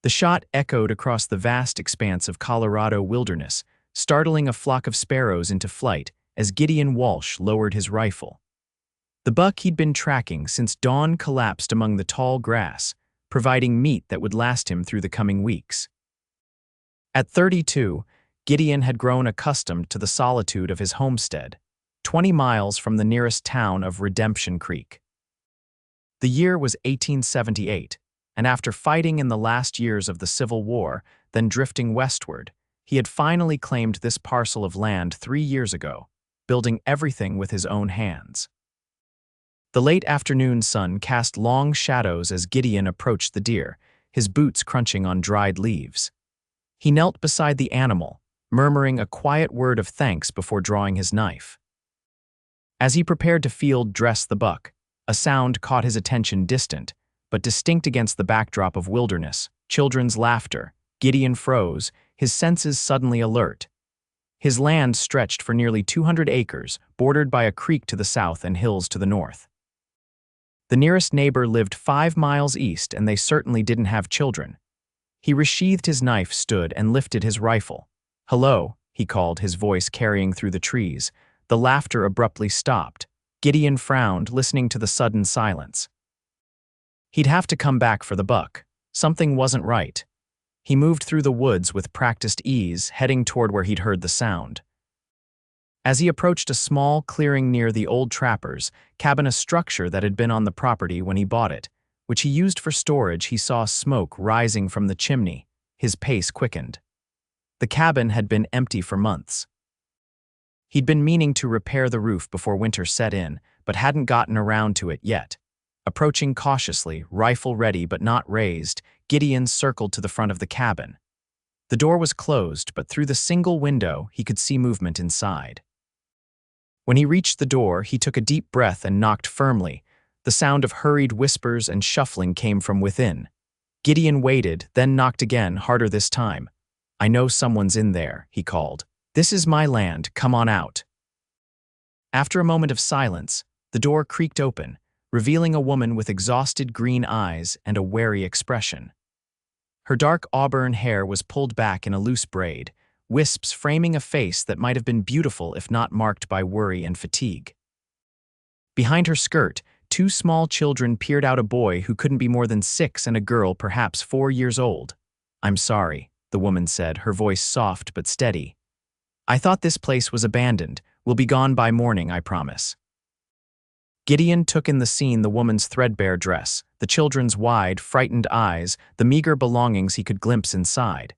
The shot echoed across the vast expanse of Colorado wilderness, startling a flock of sparrows into flight as Gideon Walsh lowered his rifle. The buck he'd been tracking since dawn collapsed among the tall grass, providing meat that would last him through the coming weeks. At 32, Gideon had grown accustomed to the solitude of his homestead, 20 miles from the nearest town of Redemption Creek. The year was 1878, and after fighting in the last years of the Civil War, then drifting westward, he had finally claimed this parcel of land 3 years ago, building everything with his own hands. The late afternoon sun cast long shadows as Gideon approached the deer, his boots crunching on dried leaves. He knelt beside the animal, murmuring a quiet word of thanks before drawing his knife. As he prepared to field-dress the buck, a sound caught his attention, distant, but distinct against the backdrop of wilderness, children's laughter. Gideon froze, his senses suddenly alert. His land stretched for nearly 200 acres, bordered by a creek to the south and hills to the north. The nearest neighbor lived 5 miles east, and they certainly didn't have children. He resheathed his knife, stood, and lifted his rifle. "Hello," he called, his voice carrying through the trees. The laughter abruptly stopped. Gideon frowned, listening to the sudden silence. He'd have to come back for the buck. Something wasn't right. He moved through the woods with practiced ease, heading toward where he'd heard the sound. As he approached a small clearing near the old trapper's cabin, a structure that had been on the property when he bought it, which he used for storage, he saw smoke rising from the chimney. His pace quickened. The cabin had been empty for months. He'd been meaning to repair the roof before winter set in, but hadn't gotten around to it yet. Approaching cautiously, rifle ready but not raised, Gideon circled to the front of the cabin. The door was closed, but through the single window he could see movement inside. When he reached the door, he took a deep breath and knocked firmly. The sound of hurried whispers and shuffling came from within. Gideon waited, then knocked again, harder this time. "I know someone's in there," he called. "This is my land, come on out." After a moment of silence, the door creaked open, revealing a woman with exhausted green eyes and a wary expression. Her dark auburn hair was pulled back in a loose braid, wisps framing a face that might have been beautiful if not marked by worry and fatigue. Behind her skirt, 2 small children peered out, a boy who couldn't be more than 6 and a girl perhaps 4 years old. "I'm sorry," the woman said, her voice soft but steady. "I thought this place was abandoned. We'll be gone by morning, I promise." Gideon took in the scene: the woman's threadbare dress, the children's wide, frightened eyes, the meager belongings he could glimpse inside.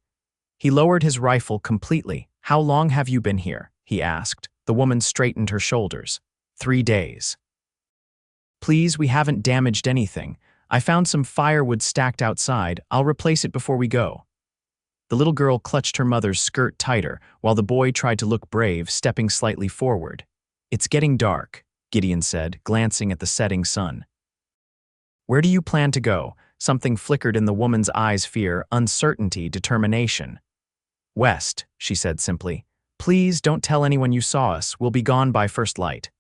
He lowered his rifle completely. "How long have you been here?" he asked. The woman straightened her shoulders. 3 days. "Please, we haven't damaged anything. I found some firewood stacked outside. I'll replace it before we go." The little girl clutched her mother's skirt tighter, while the boy tried to look brave, stepping slightly forward. "It's getting dark," Gideon said, glancing at the setting sun. "Where do you plan to go?" Something flickered in the woman's eyes: fear, uncertainty, determination. "West," she said simply. "Please don't tell anyone you saw us. We'll be gone by first light."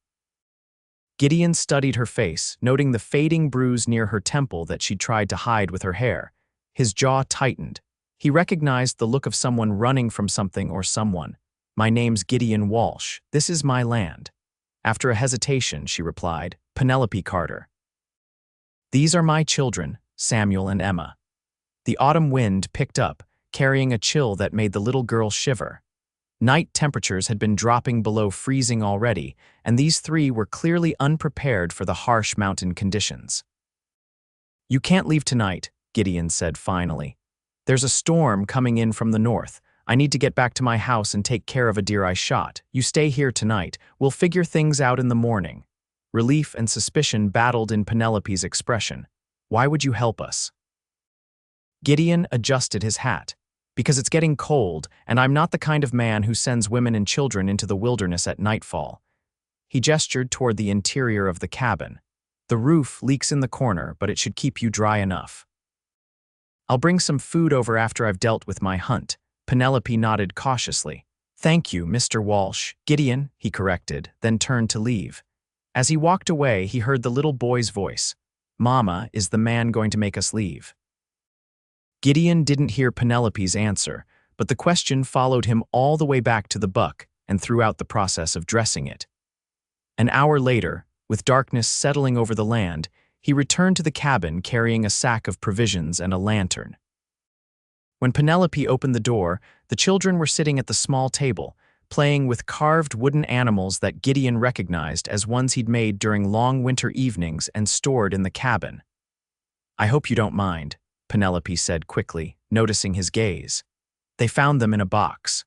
Gideon studied her face, noting the fading bruise near her temple that she'd tried to hide with her hair. His jaw tightened. He recognized the look of someone running from something or someone. "My name's Gideon Walsh. This is my land." After a hesitation, she replied, "Penelope Carter." "These are my children, Samuel and Emma." The autumn wind picked up, carrying a chill that made the little girl shiver. Night temperatures had been dropping below freezing already, and these 3 were clearly unprepared for the harsh mountain conditions. "You can't leave tonight," Gideon said finally. "There's a storm coming in from the north. I need to get back to my house and take care of a deer I shot. You stay here tonight. We'll figure things out in the morning." Relief and suspicion battled in Penelope's expression. "Why would you help us?" Gideon adjusted his hat. "Because it's getting cold, and I'm not the kind of man who sends women and children into the wilderness at nightfall." He gestured toward the interior of the cabin. "The roof leaks in the corner, but it should keep you dry enough." "I'll bring some food over after I've dealt with my hunt." Penelope nodded cautiously. "Thank you, Mr. Walsh." "Gideon," he corrected, then turned to leave. As he walked away, he heard the little boy's voice. "Mama, is the man going to make us leave?" Gideon didn't hear Penelope's answer, but the question followed him all the way back to the buck and throughout the process of dressing it. An hour later, with darkness settling over the land, he returned to the cabin carrying a sack of provisions and a lantern. When Penelope opened the door, the children were sitting at the small table, playing with carved wooden animals that Gideon recognized as ones he'd made during long winter evenings and stored in the cabin. "I hope you don't mind," Penelope said quickly, noticing his gaze. "They found them in a box."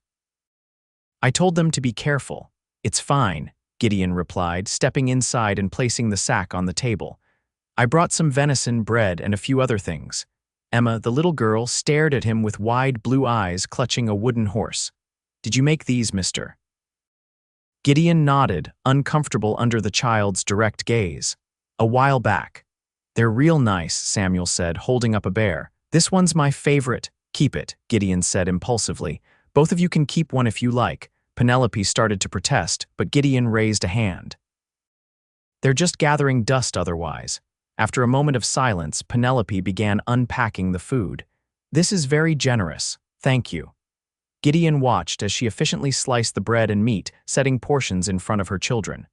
"I told them to be careful. It's fine," Gideon replied, stepping inside and placing the sack on the table. "I brought some venison, bread, and a few other things." Emma, the little girl, stared at him with wide blue eyes clutching a wooden horse. "Did you make these, mister?" Gideon nodded, uncomfortable under the child's direct gaze. "A while back." "They're real nice," Samuel said, holding up a bear. "This one's my favorite." "Keep it," Gideon said impulsively. "Both of you can keep one if you like." Penelope started to protest, but Gideon raised a hand. "They're just gathering dust otherwise." After a moment of silence, Penelope began unpacking the food. "This is very generous. Thank you." Gideon watched as she efficiently sliced the bread and meat, setting portions in front of her children.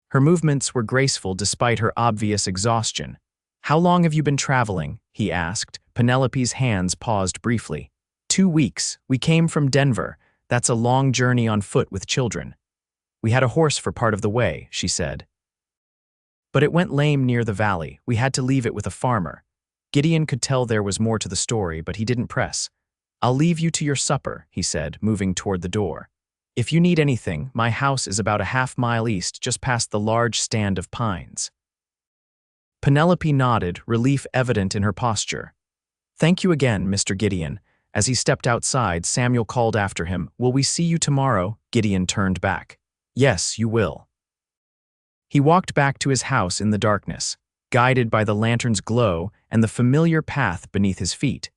Her movements were graceful despite her obvious exhaustion. "How long have you been traveling?" he asked. Penelope's hands paused briefly. 2 weeks. We came from Denver. That's a long journey on foot with children." "We had a horse for part of the way," she said. "But it went lame near the valley. We had to leave it with a farmer." Gideon could tell there was more to the story, but he didn't press. "I'll leave you to your supper," he said, moving toward the door. "If you need anything, my house is about a half-mile east, just past the large stand of pines." Penelope nodded, relief evident in her posture. "Thank you again, Mr. Gideon." As he stepped outside, Samuel called after him, "Will we see you tomorrow?" Gideon turned back. "Yes, you will." He walked back to his house in the darkness, guided by the lantern's glow and the familiar path beneath his feet.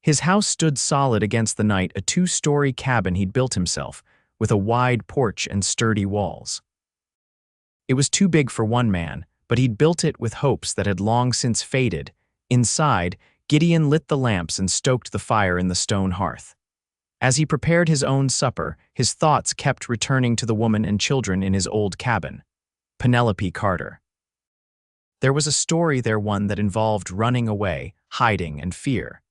His house stood solid against the night, a 2-story cabin he'd built himself, with a wide porch and sturdy walls. It was too big for one man, but he'd built it with hopes that had long since faded. Inside, Gideon lit the lamps and stoked the fire in the stone hearth. As he prepared his own supper, his thoughts kept returning to the woman and children in his old cabin. Penelope Carter. There was a story there, one that involved running away, hiding, and fear.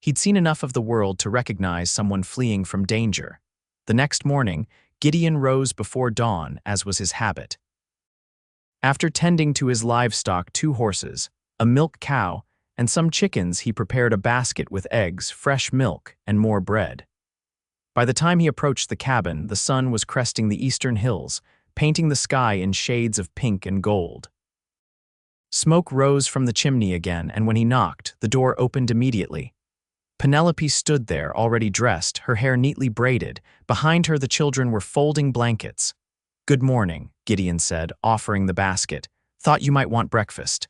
He'd seen enough of the world to recognize someone fleeing from danger. The next morning, Gideon rose before dawn, as was his habit. After tending to his livestock, 2 horses, a milk cow, and some chickens, he prepared a basket with eggs, fresh milk, and more bread. By the time he approached the cabin, the sun was cresting the eastern hills, painting the sky in shades of pink and gold. Smoke rose from the chimney again, and when he knocked, the door opened immediately. Penelope stood there, already dressed, her hair neatly braided. Behind her, the children were folding blankets. "Good morning," Gideon said, offering the basket. "Thought you might want breakfast."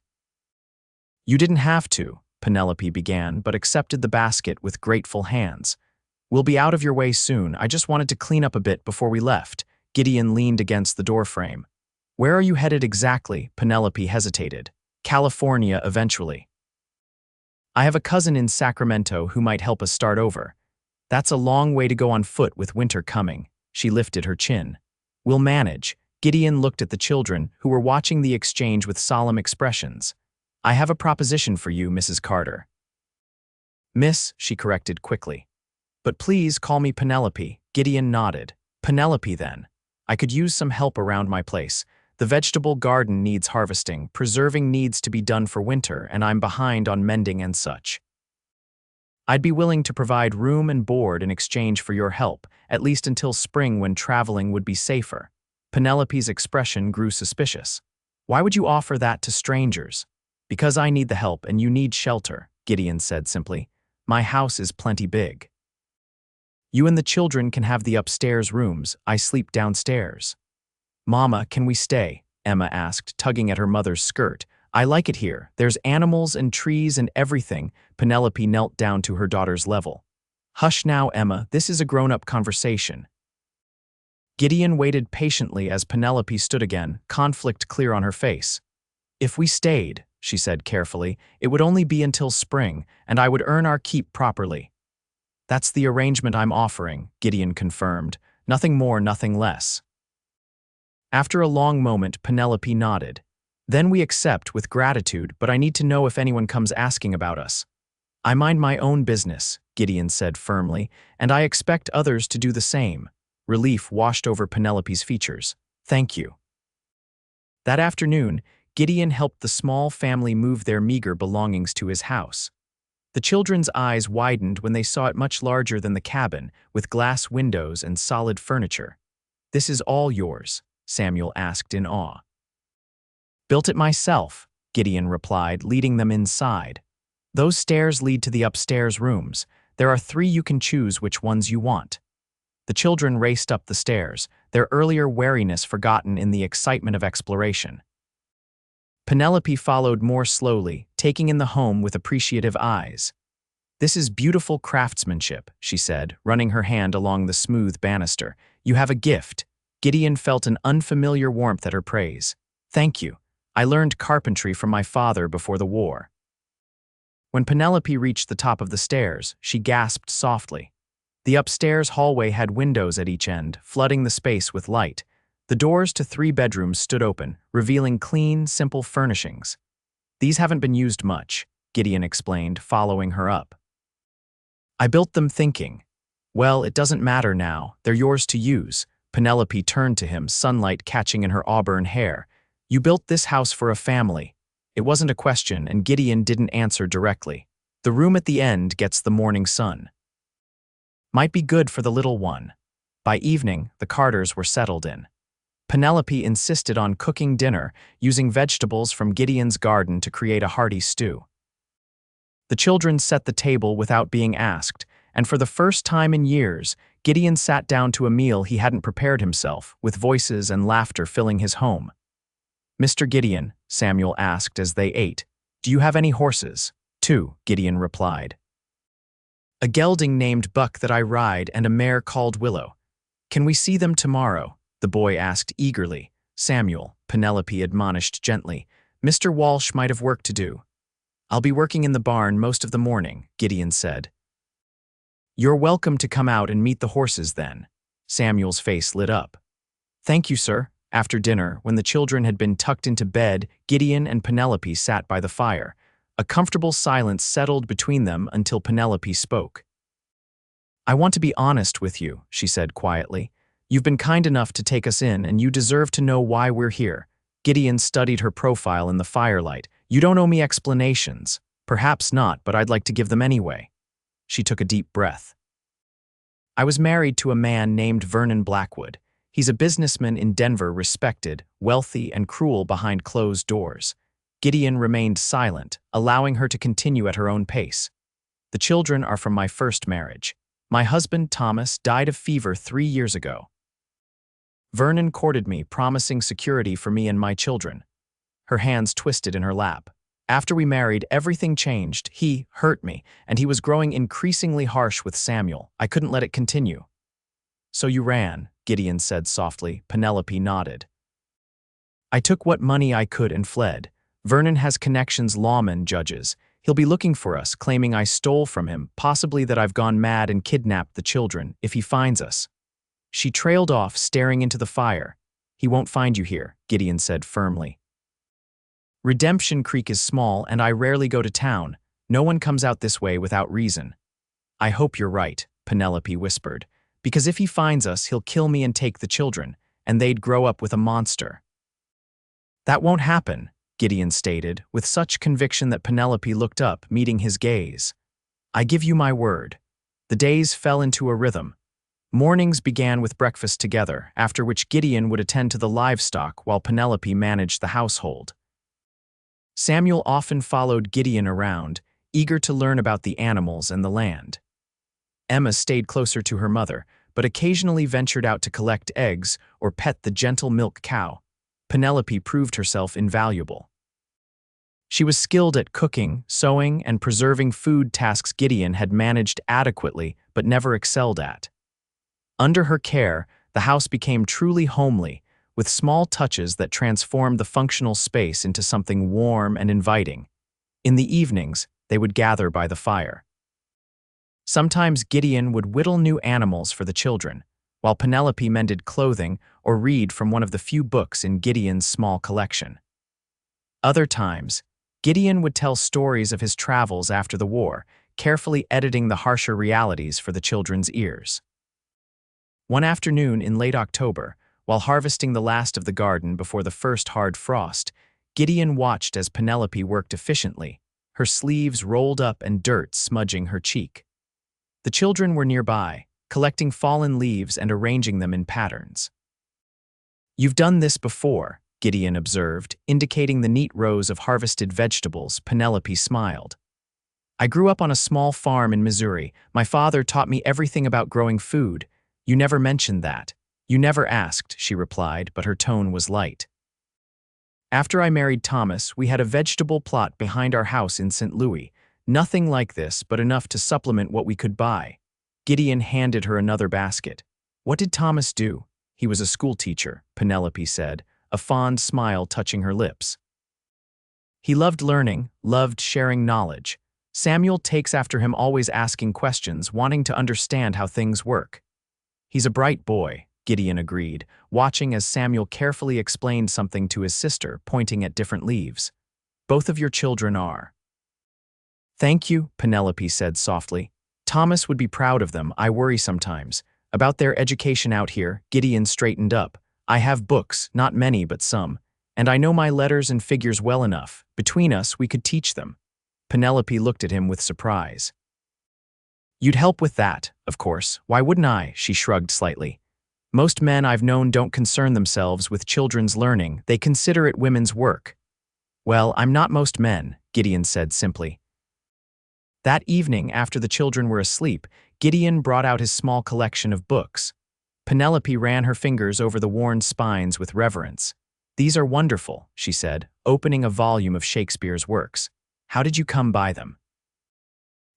"You didn't have to," Penelope began, but accepted the basket with grateful hands. "We'll be out of your way soon. I just wanted to clean up a bit before we left." Gideon leaned against the doorframe. "Where are you headed exactly?" Penelope hesitated. "California, eventually." "I have a cousin in Sacramento who might help us start over." "That's a long way to go on foot with winter coming." She lifted her chin. "We'll manage." Gideon looked at the children, who were watching the exchange with solemn expressions. "I have a proposition for you, Mrs. Carter." "Miss," she corrected quickly. "But please call me Penelope." Gideon nodded. "Penelope, then. I could use some help around my place. The vegetable garden needs harvesting, preserving needs to be done for winter, and I'm behind on mending and such. I'd be willing to provide room and board in exchange for your help, at least until spring when traveling would be safer." Penelope's expression grew suspicious. "Why would you offer that to strangers?" "Because I need the help and you need shelter," Gideon said simply. "My house is plenty big. You and the children can have the upstairs rooms. I sleep downstairs." "Mama, can we stay?" Emma asked, tugging at her mother's skirt. "I like it here. There's animals and trees and everything." Penelope knelt down to her daughter's level. "Hush now, Emma. This is a grown-up conversation." Gideon waited patiently as Penelope stood again, conflict clear on her face. "If we stayed," she said carefully. It would only be until spring, and I would earn our keep properly. That's the arrangement I'm offering, Gideon confirmed. Nothing more, nothing less. After a long moment, Penelope nodded. Then we accept with gratitude, but I need to know if anyone comes asking about us. I mind my own business, Gideon said firmly, and I expect others to do the same. Relief washed over Penelope's features. Thank you. That afternoon, Gideon helped the small family move their meager belongings to his house. The children's eyes widened when they saw it much larger than the cabin, with glass windows and solid furniture. "This is all yours?" Samuel asked in awe. "Built it myself," Gideon replied, leading them inside. "Those stairs lead to the upstairs rooms. There are 3, you can choose which ones you want." The children raced up the stairs, their earlier wariness forgotten in the excitement of exploration. Penelope followed more slowly, taking in the home with appreciative eyes. "This is beautiful craftsmanship," she said, running her hand along the smooth banister. "You have a gift." Gideon felt an unfamiliar warmth at her praise. "Thank you. I learned carpentry from my father before the war." When Penelope reached the top of the stairs, she gasped softly. The upstairs hallway had windows at each end, flooding the space with light. The doors to 3 bedrooms stood open, revealing clean, simple furnishings. "These haven't been used much," Gideon explained, following her up. "I built them thinking. Well, it doesn't matter now. They're yours to use." Penelope turned to him, sunlight catching in her auburn hair. "You built this house for a family." It wasn't a question, and Gideon didn't answer directly. "The room at the end gets the morning sun. Might be good for the little one." By evening, the Carters were settled in. Penelope insisted on cooking dinner, using vegetables from Gideon's garden to create a hearty stew. The children set the table without being asked, and for the first time in years, Gideon sat down to a meal he hadn't prepared himself, with voices and laughter filling his home. "Mr. Gideon," Samuel asked as they ate, "do you have any horses?" "2," Gideon replied. "A gelding named Buck that I ride and a mare called Willow. Can we see them tomorrow?" the boy asked eagerly. "Samuel," Penelope admonished gently, "Mr. Walsh might have work to do." "I'll be working in the barn most of the morning," Gideon said. "You're welcome to come out and meet the horses then." Samuel's face lit up. "Thank you, sir." After dinner, when the children had been tucked into bed, Gideon and Penelope sat by the fire. A comfortable silence settled between them until Penelope spoke. "I want to be honest with you," she said quietly. "You've been kind enough to take us in, and you deserve to know why we're here." Gideon studied her profile in the firelight. "You don't owe me explanations." "Perhaps not, but I'd like to give them anyway." She took a deep breath. "I was married to a man named Vernon Blackwood. He's a businessman in Denver, respected, wealthy, and cruel behind closed doors." Gideon remained silent, allowing her to continue at her own pace. "The children are from my first marriage. My husband, Thomas, died of fever 3 years ago. Vernon courted me, promising security for me and my children." Her hands twisted in her lap. "After we married, everything changed. He hurt me, and he was growing increasingly harsh with Samuel. I couldn't let it continue." "So you ran," Gideon said softly. Penelope nodded. "I took what money I could and fled. Vernon has connections, lawmen, judges. He'll be looking for us, claiming I stole from him, possibly that I've gone mad and kidnapped the children, if he finds us." She trailed off, staring into the fire. "He won't find you here," Gideon said firmly. "Redemption Creek is small, and I rarely go to town. No one comes out this way without reason." "I hope you're right," Penelope whispered, "because if he finds us, he'll kill me and take the children, and they'd grow up with a monster." "That won't happen," Gideon stated, with such conviction that Penelope looked up, meeting his gaze. "I give you my word." The days fell into a rhythm. Mornings began with breakfast together, after which Gideon would attend to the livestock while Penelope managed the household. Samuel often followed Gideon around, eager to learn about the animals and the land. Emma stayed closer to her mother, but occasionally ventured out to collect eggs or pet the gentle milk cow. Penelope proved herself invaluable. She was skilled at cooking, sewing, and preserving food, tasks Gideon had managed adequately but never excelled at. Under her care, the house became truly homely, with small touches that transformed the functional space into something warm and inviting. In the evenings, they would gather by the fire. Sometimes Gideon would whittle new animals for the children, while Penelope mended clothing or read from one of the few books in Gideon's small collection. Other times, Gideon would tell stories of his travels after the war, carefully editing the harsher realities for the children's ears. One afternoon in late October, while harvesting the last of the garden before the first hard frost, Gideon watched as Penelope worked efficiently, her sleeves rolled up and dirt smudging her cheek. The children were nearby, collecting fallen leaves and arranging them in patterns. "You've done this before," Gideon observed, indicating the neat rows of harvested vegetables. Penelope smiled. "I grew up on a small farm in Missouri. My father taught me everything about growing food. You never mentioned that." "You never asked," she replied, but her tone was light. "After I married Thomas, we had a vegetable plot behind our house in St. Louis. Nothing like this, but enough to supplement what we could buy." Gideon handed her another basket. "What did Thomas do?" "He was a schoolteacher," Penelope said, a fond smile touching her lips. "He loved learning, loved sharing knowledge. Samuel takes after him, always asking questions, wanting to understand how things work." "He's a bright boy," Gideon agreed, watching as Samuel carefully explained something to his sister, pointing at different leaves. "Both of your children are." "Thank you," Penelope said softly. "Thomas would be proud of them. I worry sometimes about their education out here." Gideon straightened up. "I have books, not many but some, and I know my letters and figures well enough. Between us, we could teach them." Penelope looked at him with surprise. "You'd help with that, of course. Why wouldn't I?" She shrugged slightly. "Most men I've known don't concern themselves with children's learning. They consider it women's work." "Well, I'm not most men," Gideon said simply. That evening, after the children were asleep, Gideon brought out his small collection of books. Penelope ran her fingers over the worn spines with reverence. "These are wonderful," she said, opening a volume of Shakespeare's works. "How did you come by them?"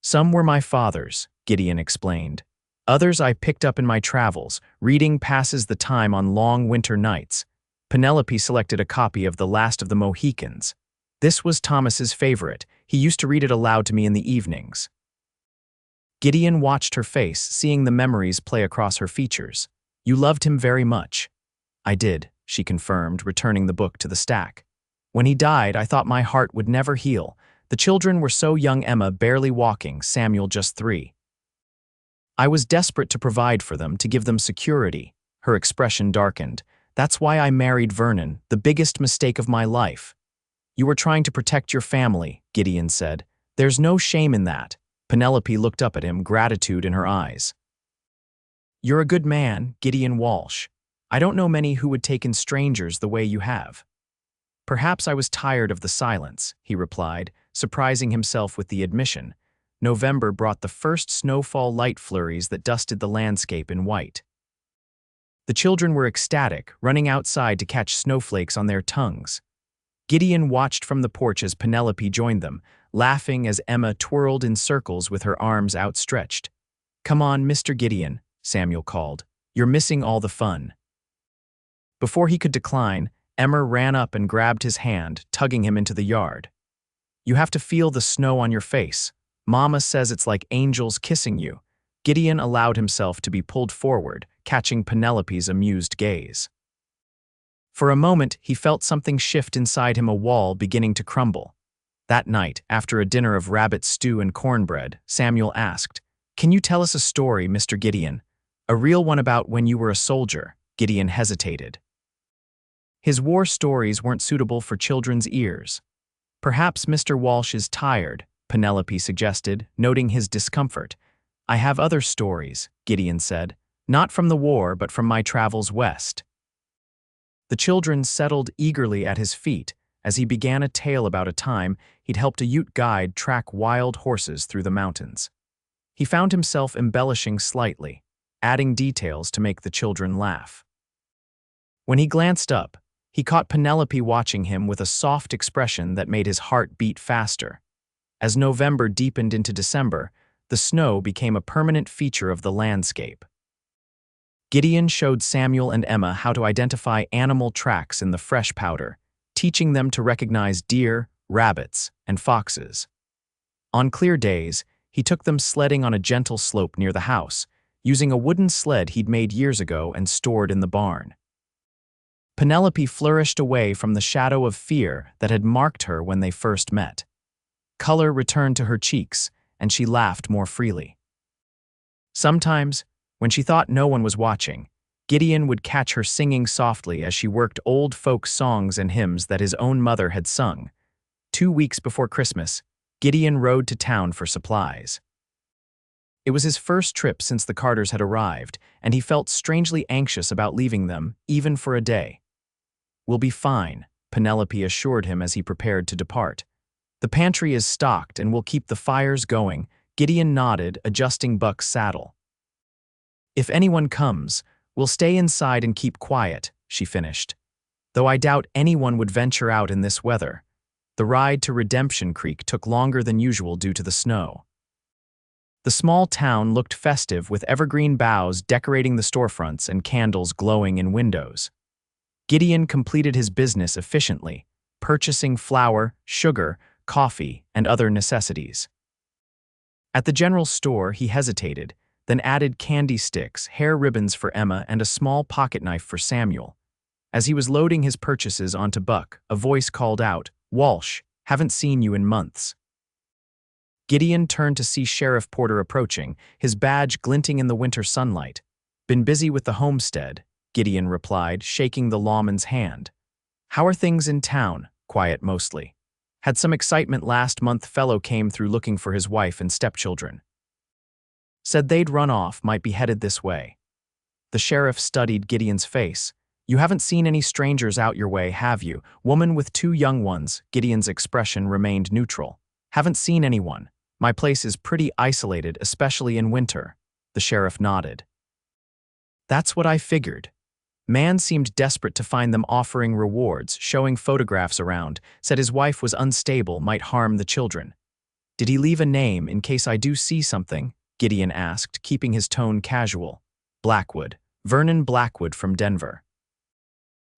"Some were my father's," Gideon explained. "Others I picked up in my travels. Reading passes the time on long winter nights." Penelope selected a copy of The Last of the Mohicans. "This was Thomas's favorite. He used to read it aloud to me in the evenings." Gideon watched her face, seeing the memories play across her features. "You loved him very much." "I did," she confirmed, returning the book to the stack. "When he died, I thought my heart would never heal. The children were so young, Emma barely walking, Samuel just 3. I was desperate to provide for them, to give them security." Her expression darkened. "That's why I married Vernon, the biggest mistake of my life." "You were trying to protect your family," Gideon said. "There's no shame in that." Penelope looked up at him, gratitude in her eyes. "You're a good man, Gideon Walsh. I don't know many who would take in strangers the way you have." "Perhaps I was tired of the silence," he replied, surprising himself with the admission. November brought the first snowfall light flurries that dusted the landscape in white. The children were ecstatic, running outside to catch snowflakes on their tongues. Gideon watched from the porch as Penelope joined them, laughing as Emma twirled in circles with her arms outstretched. "Come on, Mr. Gideon," Samuel called. "You're missing all the fun." Before he could decline, Emma ran up and grabbed his hand, tugging him into the yard. "You have to feel the snow on your face. Mama says it's like angels kissing you." Gideon allowed himself to be pulled forward, catching Penelope's amused gaze. For a moment, he felt something shift inside him, a wall beginning to crumble. That night, after a dinner of rabbit stew and cornbread, Samuel asked, "Can you tell us a story, Mr. Gideon? A real one about when you were a soldier?" Gideon hesitated. His war stories weren't suitable for children's ears. "Perhaps Mr. Walsh is tired," Penelope suggested, noting his discomfort. "I have other stories," Gideon said. "Not from the war, but from my travels west." The children settled eagerly at his feet as he began a tale about a time he'd helped a Ute guide track wild horses through the mountains. He found himself embellishing slightly, adding details to make the children laugh. When he glanced up, he caught Penelope watching him with a soft expression that made his heart beat faster. As November deepened into December, the snow became a permanent feature of the landscape. Gideon showed Samuel and Emma how to identify animal tracks in the fresh powder, teaching them to recognize deer, rabbits, and foxes. On clear days, he took them sledding on a gentle slope near the house, using a wooden sled he'd made years ago and stored in the barn. Penelope flourished away from the shadow of fear that had marked her when they first met. Color returned to her cheeks, and she laughed more freely. Sometimes, when she thought no one was watching, Gideon would catch her singing softly as she worked old folk songs and hymns that his own mother had sung. 2 weeks before Christmas, Gideon rode to town for supplies. It was his first trip since the Carters had arrived, and he felt strangely anxious about leaving them, even for a day. "We'll be fine," Penelope assured him as he prepared to depart. "The pantry is stocked and we'll keep the fires going." Gideon nodded, adjusting Buck's saddle. "If anyone comes, we'll stay inside and keep quiet," she finished. "Though I doubt anyone would venture out in this weather." The ride to Redemption Creek took longer than usual due to the snow. The small town looked festive with evergreen boughs decorating the storefronts and candles glowing in windows. Gideon completed his business efficiently, purchasing flour, sugar, coffee, and other necessities. At the general store, he hesitated, then added candy sticks, hair ribbons for Emma, and a small pocket knife for Samuel. As he was loading his purchases onto Buck, a voice called out, "Walsh, haven't seen you in months." Gideon turned to see Sheriff Porter approaching, his badge glinting in the winter sunlight. "Been busy with the homestead," Gideon replied, shaking the lawman's hand. "How are things in town?" "Quiet mostly. Had some excitement last month. Fellow came through looking for his wife and stepchildren. Said they'd run off, might be headed this way." The sheriff studied Gideon's face. "You haven't seen any strangers out your way, have you?" "Woman with 2 young ones." Gideon's expression remained neutral. "Haven't seen anyone. My place is pretty isolated, especially in winter." The sheriff nodded. "That's what I figured." Man seemed desperate to find them, offering rewards, showing photographs around, said his wife was unstable, might harm the children. "Did he leave a name in case I do see something?" Gideon asked, keeping his tone casual. "Blackwood. Vernon Blackwood from Denver.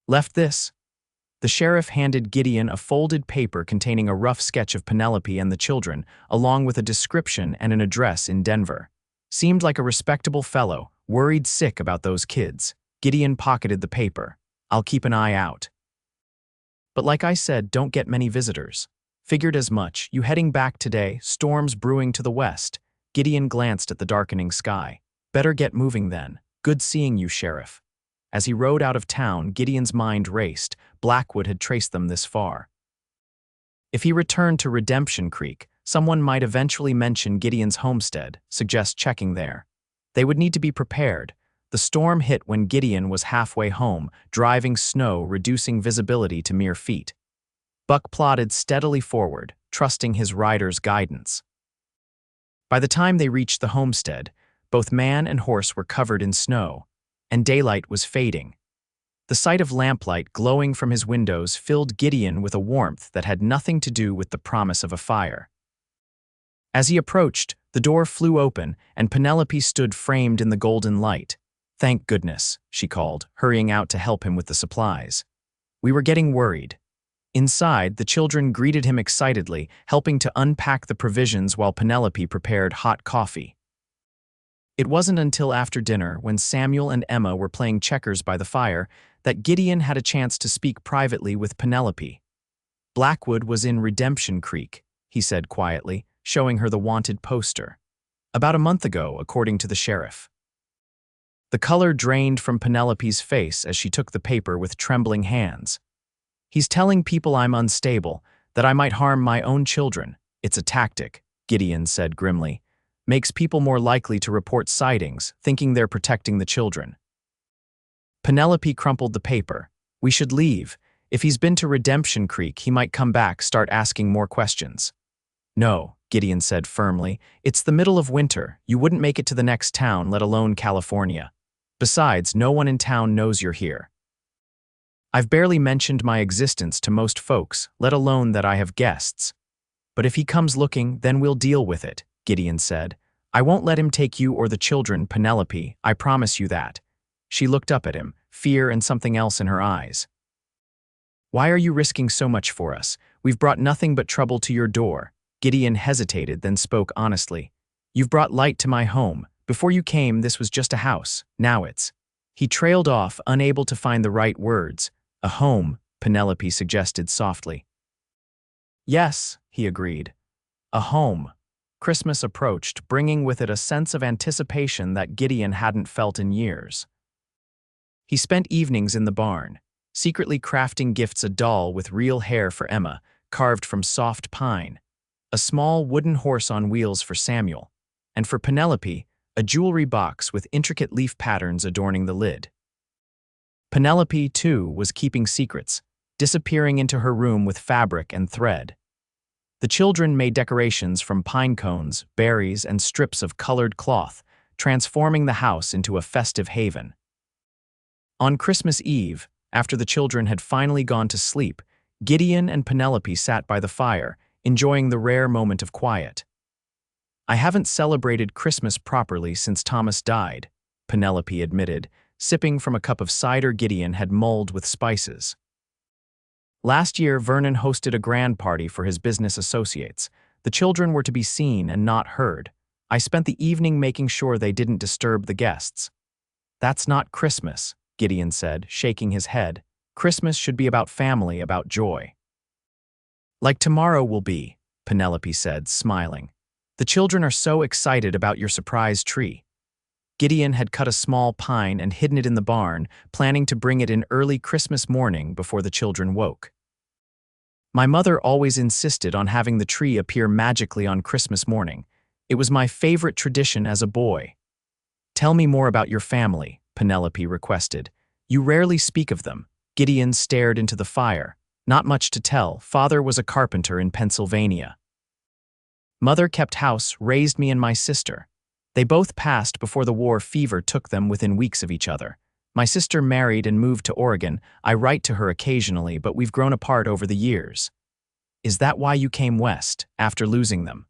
Left this." The sheriff handed Gideon a folded paper containing a rough sketch of Penelope and the children, along with a description and an address in Denver. Seemed like a respectable fellow, worried sick about those kids. Gideon pocketed the paper. "I'll keep an eye out. But like I said, don't get many visitors." "Figured as much. You heading back today? Storms brewing to the west." Gideon glanced at the darkening sky. "Better get moving then. Good seeing you, Sheriff." As he rode out of town, Gideon's mind raced. Blackwood had traced them this far. If he returned to Redemption Creek, someone might eventually mention Gideon's homestead, suggest checking there. They would need to be prepared. The storm hit when Gideon was halfway home, driving snow, reducing visibility to mere feet. Buck plodded steadily forward, trusting his rider's guidance. By the time they reached the homestead, both man and horse were covered in snow, and daylight was fading. The sight of lamplight glowing from his windows filled Gideon with a warmth that had nothing to do with the promise of a fire. As he approached, the door flew open, and Penelope stood framed in the golden light. "Thank goodness," she called, hurrying out to help him with the supplies. "We were getting worried." Inside, the children greeted him excitedly, helping to unpack the provisions while Penelope prepared hot coffee. It wasn't until after dinner, when Samuel and Emma were playing checkers by the fire, that Gideon had a chance to speak privately with Penelope. "Blackwood was in Redemption Creek," he said quietly, showing her the wanted poster. "About a month ago, according to the sheriff." The color drained from Penelope's face as she took the paper with trembling hands. "He's telling people I'm unstable, that I might harm my own children. It's a tactic," Gideon said grimly. "Makes people more likely to report sightings, thinking they're protecting the children." Penelope crumpled the paper. "We should leave. If he's been to Redemption Creek, he might come back, start asking more questions." "No," Gideon said firmly. "It's the middle of winter. You wouldn't make it to the next town, let alone California. Besides, no one in town knows you're here. I've barely mentioned my existence to most folks, let alone that I have guests. But if he comes looking, then we'll deal with it," Gideon said. "I won't let him take you or the children, Penelope, I promise you that." She looked up at him, fear and something else in her eyes. "Why are you risking so much for us? We've brought nothing but trouble to your door." Gideon hesitated, then spoke honestly. "You've brought light to my home. Before you came, this was just a house. Now it's—" He trailed off, unable to find the right words. "A home," Penelope suggested softly. "Yes," he agreed. "A home." Christmas approached, bringing with it a sense of anticipation that Gideon hadn't felt in years. He spent evenings in the barn, secretly crafting gifts: a doll with real hair for Emma, carved from soft pine, a small wooden horse on wheels for Samuel, and for Penelope, a jewelry box with intricate leaf patterns adorning the lid. Penelope, too, was keeping secrets, disappearing into her room with fabric and thread. The children made decorations from pine cones, berries, and strips of colored cloth, transforming the house into a festive haven. On Christmas Eve, after the children had finally gone to sleep, Gideon and Penelope sat by the fire, enjoying the rare moment of quiet. "I haven't celebrated Christmas properly since Thomas died," Penelope admitted, sipping from a cup of cider Gideon had mulled with spices. "Last year, Vernon hosted a grand party for his business associates. The children were to be seen and not heard. I spent the evening making sure they didn't disturb the guests." "That's not Christmas," Gideon said, shaking his head. "Christmas should be about family, about joy." "Like tomorrow will be," Penelope said, smiling. "The children are so excited about your surprise tree." Gideon had cut a small pine and hidden it in the barn, planning to bring it in early Christmas morning before the children woke. "My mother always insisted on having the tree appear magically on Christmas morning. It was my favorite tradition as a boy." "Tell me more about your family," Penelope requested. "You rarely speak of them." Gideon stared into the fire. "Not much to tell. Father was a carpenter in Pennsylvania. Mother kept house, raised me and my sister. They both passed before the war fever took them within weeks of each other. My sister married and moved to Oregon. I write to her occasionally, but we've grown apart over the years." "Is that why you came west, after losing them?"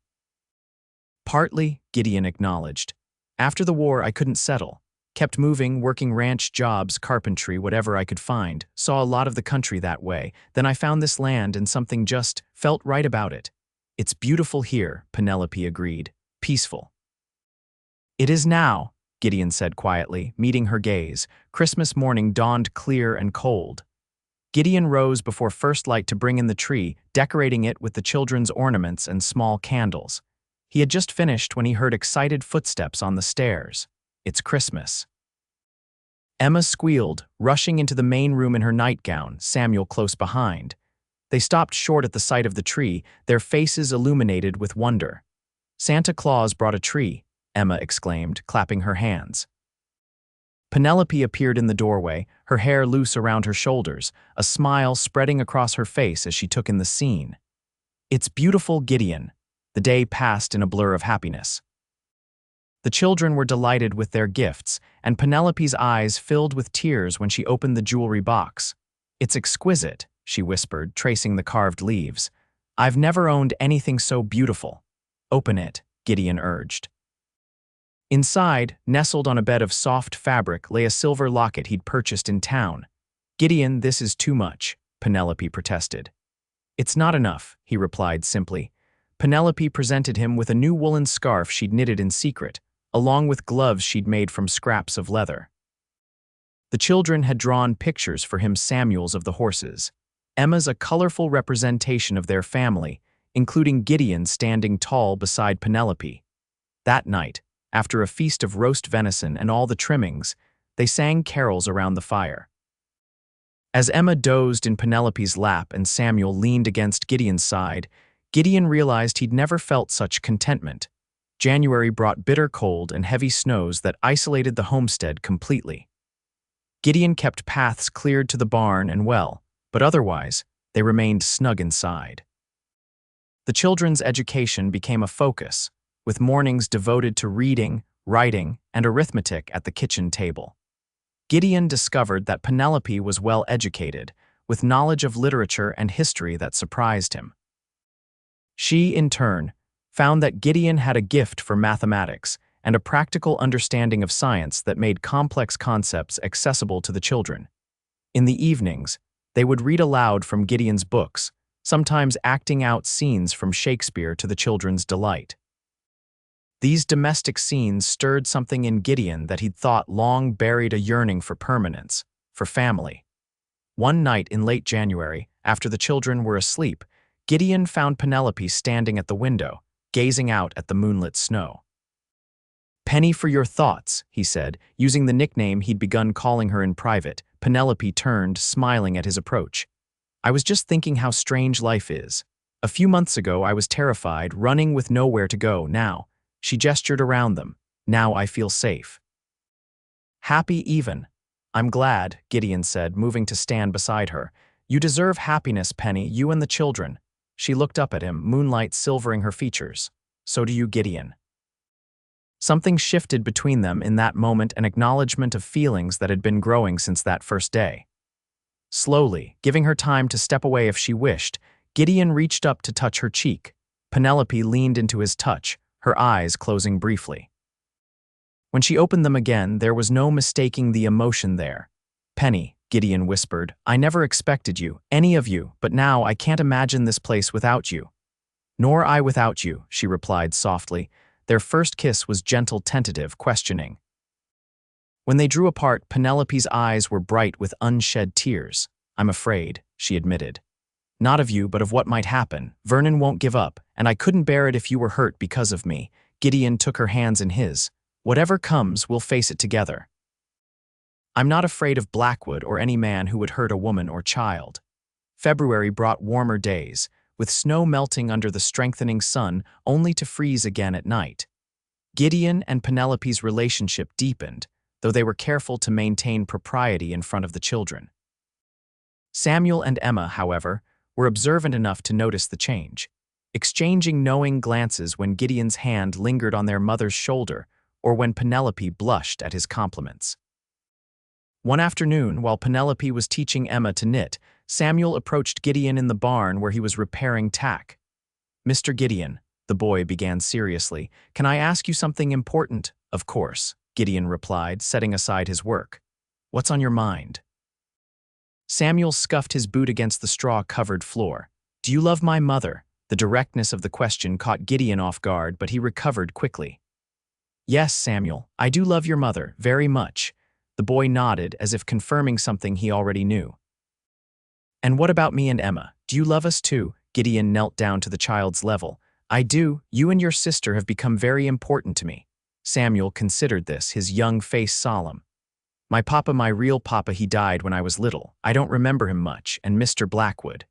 "Partly," Gideon acknowledged. "After the war, I couldn't settle. Kept moving, working ranch jobs, carpentry, whatever I could find. Saw a lot of the country that way. Then I found this land and something just felt right about it." "It's beautiful here," Penelope agreed. "Peaceful." "It is now," Gideon said quietly, meeting her gaze. Christmas morning dawned clear and cold. Gideon rose before first light to bring in the tree, decorating it with the children's ornaments and small candles. He had just finished when he heard excited footsteps on the stairs. "It's Christmas." Emma squealed, rushing into the main room in her nightgown, Samuel close behind. They stopped short at the sight of the tree, their faces illuminated with wonder. "Santa Claus brought a tree," Emma exclaimed, clapping her hands. Penelope appeared in the doorway, her hair loose around her shoulders, a smile spreading across her face as she took in the scene. "It's beautiful, Gideon." The day passed in a blur of happiness. The children were delighted with their gifts, and Penelope's eyes filled with tears when she opened the jewelry box. "It's exquisite," she whispered, tracing the carved leaves. "I've never owned anything so beautiful." "Open it," Gideon urged. Inside, nestled on a bed of soft fabric, lay a silver locket he'd purchased in town. "Gideon, this is too much," Penelope protested. "It's not enough," he replied simply. Penelope presented him with a new woolen scarf she'd knitted in secret, along with gloves she'd made from scraps of leather. The children had drawn pictures for him, Samuel's of the horses, Emma's a colorful representation of their family, including Gideon standing tall beside Penelope. That night, after a feast of roast venison and all the trimmings, they sang carols around the fire. As Emma dozed in Penelope's lap and Samuel leaned against Gideon's side, Gideon realized he'd never felt such contentment. January brought bitter cold and heavy snows that isolated the homestead completely. Gideon kept paths cleared to the barn and well, but otherwise, they remained snug inside. The children's education became a focus, with mornings devoted to reading, writing, and arithmetic at the kitchen table. Gideon discovered that Penelope was well educated, with knowledge of literature and history that surprised him. She, in turn, found that Gideon had a gift for mathematics, and a practical understanding of science that made complex concepts accessible to the children. In the evenings, they would read aloud from Gideon's books, sometimes acting out scenes from Shakespeare to the children's delight. These domestic scenes stirred something in Gideon that he'd thought long buried, a yearning for permanence, for family. One night in late January, after the children were asleep, Gideon found Penelope standing at the window, gazing out at the moonlit snow. "Penny for your thoughts," he said, using the nickname he'd begun calling her in private. Penelope turned, smiling at his approach. "I was just thinking how strange life is. A few months ago I was terrified, running with nowhere to go. Now," she gestured around them, "now I feel safe. Happy even." "I'm glad," Gideon said, moving to stand beside her. "You deserve happiness, Penny, you and the children." She looked up at him, moonlight silvering her features. "So do you, Gideon." Something shifted between them in that moment, an acknowledgement of feelings that had been growing since that first day. Slowly, giving her time to step away if she wished, Gideon reached up to touch her cheek. Penelope leaned into his touch, her eyes closing briefly. When she opened them again, there was no mistaking the emotion there. "Penny," Gideon whispered, "I never expected you, any of you, but now I can't imagine this place without you." "Nor I without you," she replied softly. Their first kiss was gentle, tentative, questioning. When they drew apart, Penelope's eyes were bright with unshed tears. "I'm afraid," she admitted. "Not of you, but of what might happen. Vernon won't give up, and I couldn't bear it if you were hurt because of me." Gideon took her hands in his. "Whatever comes, we'll face it together. I'm not afraid of Blackwood or any man who would hurt a woman or child." February brought warmer days, with snow melting under the strengthening sun, only to freeze again at night. Gideon and Penelope's relationship deepened, though they were careful to maintain propriety in front of the children. Samuel and Emma, however, were observant enough to notice the change, exchanging knowing glances when Gideon's hand lingered on their mother's shoulder or when Penelope blushed at his compliments. One afternoon, while Penelope was teaching Emma to knit, Samuel approached Gideon in the barn where he was repairing tack. "Mr. Gideon," the boy began seriously, "can I ask you something important?" "Of course," Gideon replied, setting aside his work. "What's on your mind?" Samuel scuffed his boot against the straw-covered floor. "Do you love my mother?" The directness of the question caught Gideon off guard, but he recovered quickly. "Yes, Samuel, I do love your mother, very much." The boy nodded, as if confirming something he already knew. "And what about me and Emma? Do you love us too?" Gideon knelt down to the child's level. "I do. You and your sister have become very important to me." Samuel considered this, his young face solemn. "My papa, my real papa, he died when I was little. I don't remember him much, and Mr. Blackwood.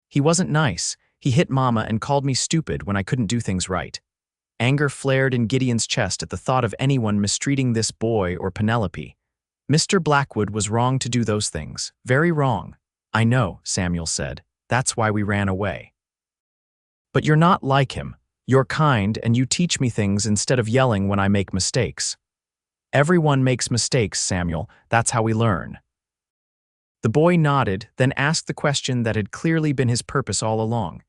He wasn't nice. He hit Mama and called me stupid when I couldn't do things right." Anger flared in Gideon's chest at the thought of anyone mistreating this boy or Penelope. "Mr. Blackwood was wrong to do those things. Very wrong." "I know," Samuel said. "That's why we ran away." "But you're not like him. You're kind, and you teach me things instead of yelling when I make mistakes." "Everyone makes mistakes, Samuel. That's how we learn." The boy nodded, then asked the question that had clearly been his purpose all along.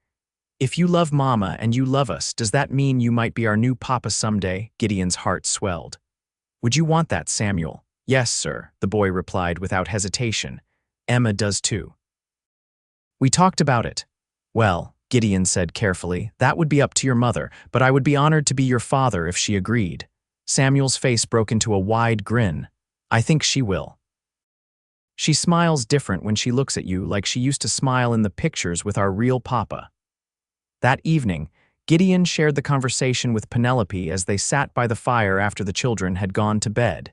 "If you love Mama and you love us, does that mean you might be our new papa someday?" Gideon's heart swelled. "Would you want that, Samuel?" "Yes, sir," the boy replied without hesitation. "Emma does too." "We talked about it." "Well," Gideon said carefully, "that would be up to your mother, but I would be honored to be your father if she agreed." Samuel's face broke into a wide grin. "I think she will. She smiles different when she looks at you, like she used to smile in the pictures with our real papa." That evening, Gideon shared the conversation with Penelope as they sat by the fire after the children had gone to bed.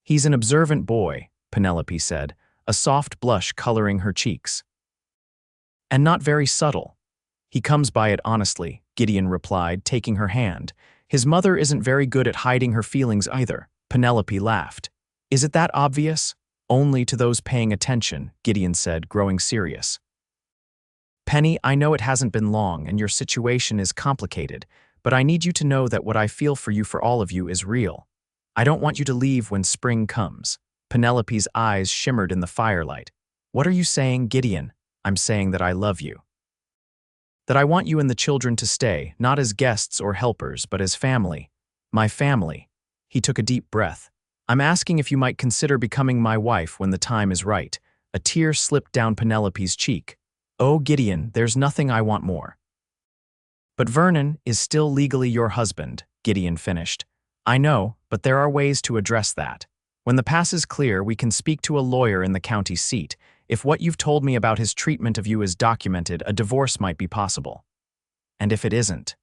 "He's an observant boy," Penelope said, a soft blush coloring her cheeks. "And not very subtle." "He comes by it honestly," Gideon replied, taking her hand. "His mother isn't very good at hiding her feelings either." Penelope laughed. "Is it that obvious?" "Only to those paying attention," Gideon said, growing serious. "Penny, I know it hasn't been long and your situation is complicated, but I need you to know that what I feel for you, for all of you, is real. I don't want you to leave when spring comes." Penelope's eyes shimmered in the firelight. "What are you saying, Gideon?" "I'm saying that I love you. That I want you and the children to stay, not as guests or helpers, but as family." My family. He took a deep breath. I'm asking if you might consider becoming my wife when the time is right. A tear slipped down Penelope's cheek. Oh, Gideon, there's nothing I want more. But Vernon is still legally your husband, Gideon finished. I know, but there are ways to address that. When the pass is clear, we can speak to a lawyer in the county seat. If what you've told me about his treatment of you is documented, a divorce might be possible. And if it isn't?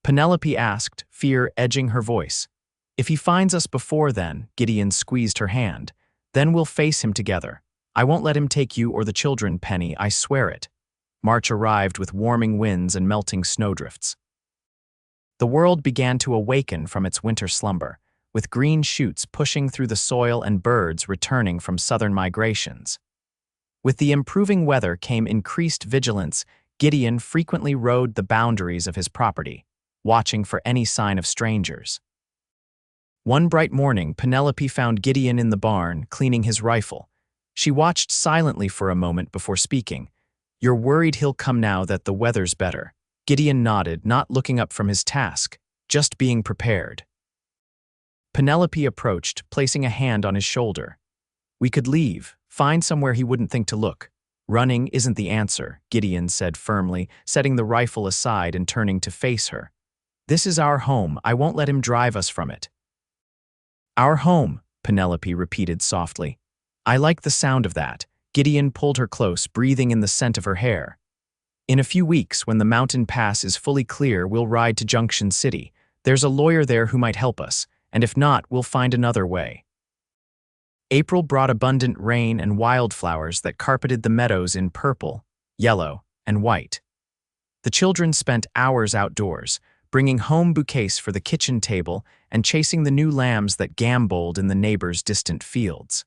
Penelope asked, fear edging her voice. If he finds us before then, Gideon squeezed her hand, then we'll face him together. I won't let him take you or the children, Penny, I swear it. March arrived with warming winds and melting snowdrifts. The world began to awaken from its winter slumber, with green shoots pushing through the soil and birds returning from southern migrations. With the improving weather came increased vigilance. Gideon frequently rode the boundaries of his property, watching for any sign of strangers. One bright morning, Penelope found Gideon in the barn, cleaning his rifle. She watched silently for a moment before speaking. You're worried he'll come now that the weather's better. Gideon nodded, not looking up from his task, just being prepared. Penelope approached, placing a hand on his shoulder. We could leave, find somewhere he wouldn't think to look. Running isn't the answer, Gideon said firmly, setting the rifle aside and turning to face her. This is our home, I won't let him drive us from it. Our home, Penelope repeated softly. I like the sound of that. Gideon pulled her close, breathing in the scent of her hair. In a few weeks, when the mountain pass is fully clear, we'll ride to Junction City. There's a lawyer there who might help us, and if not, we'll find another way. April brought abundant rain and wildflowers that carpeted the meadows in purple, yellow, and white. The children spent hours outdoors, bringing home bouquets for the kitchen table and chasing the new lambs that gamboled in the neighbors' distant fields.